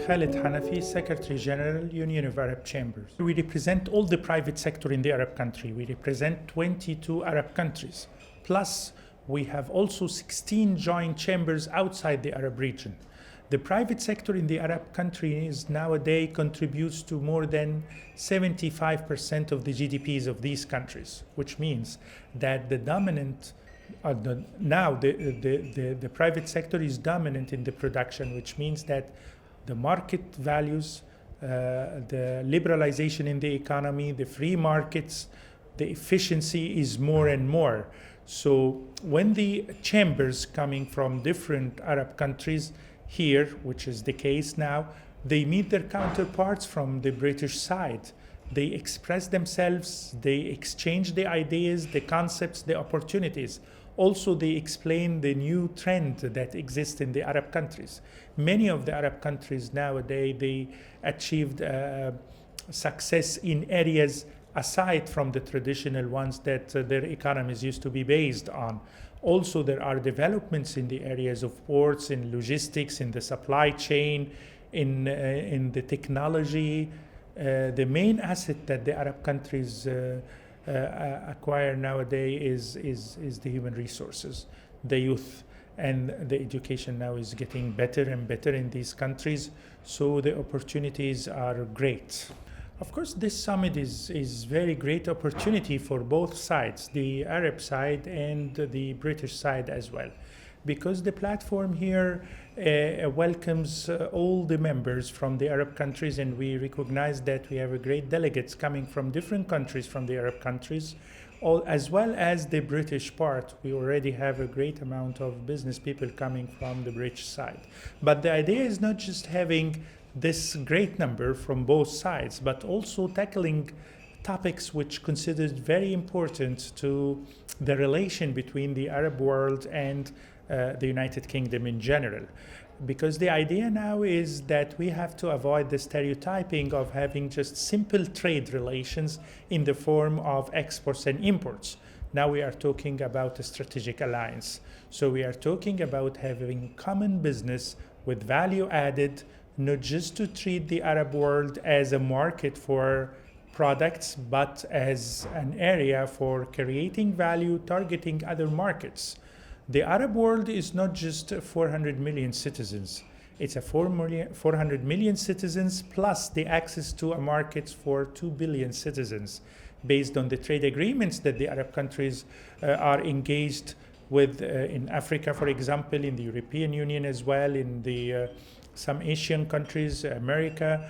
Khaled Hanafy, Secretary General, Union of Arab Chambers. We represent all the private sector in the Arab country. We represent 22 Arab countries. Plus, we have also 16 joint chambers outside the Arab region. The private sector in the Arab countries nowadays contributes to more than 75% of the GDPs of these countries, which means that the private sector is dominant in the production, which means that the market values, the liberalization in the economy, the free markets, the efficiency is more and more. So when the chambers coming from different Arab countries here, which is the case now, they meet their counterparts from the British side. They express themselves, they exchange the ideas, the concepts, the opportunities. Also, they explain the new trend that exists in the Arab countries. Many of the Arab countries nowadays, they achieved success in areas aside from the traditional ones that their economies used to be based on. Also, there are developments in the areas of ports, in logistics, in the supply chain, in the technology. The main asset that the Arab countries acquire nowadays is the human resources, the youth, and the education now is getting better and better in these countries. So the opportunities are great. Of course, this summit is very great opportunity for both sides, the Arab side and the British side as well, because the platform here welcomes all the members from the Arab countries, and we recognize that we have great delegates coming from different countries from the Arab countries, as well as the British part. We already have a great amount of business people coming from the British side. But the idea is not just having this great number from both sides, but also tackling topics which considered very important to the relation between the Arab world and the United Kingdom in general. Because the idea now is that we have to avoid the stereotyping of having just simple trade relations in the form of exports and imports. Now we are talking about a strategic alliance. So we are talking about having common business with value added, not just to treat the Arab world as a market for products, but as an area for creating value, targeting other markets. The Arab world is not just 400 million citizens. It's a 400 million citizens plus the access to a market for 2 billion citizens based on the trade agreements that the Arab countries are engaged with in Africa, for example, in the European Union as well, in the some Asian countries, America,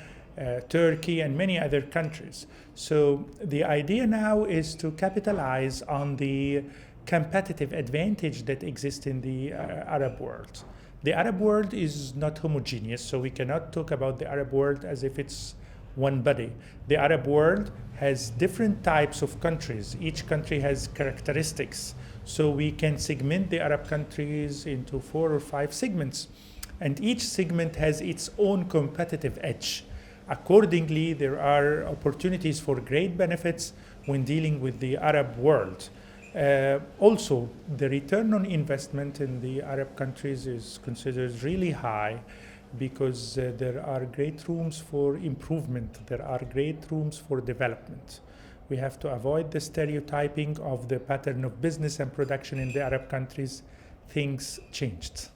Turkey, and many other countries. So the idea now is to capitalize on the competitive advantage that exists in the Arab world. The Arab world is not homogeneous, so we cannot talk about the Arab world as if it's one body. The Arab world has different types of countries. Each country has characteristics. So we can segment the Arab countries into 4 or 5 segments. And each segment has its own competitive edge. Accordingly, there are opportunities for great benefits when dealing with the Arab world. Also, the return on investment in the Arab countries is considered really high because there are great rooms for improvement. There are great rooms for development. We have to avoid the stereotyping of the pattern of business and production in the Arab countries. Things changed.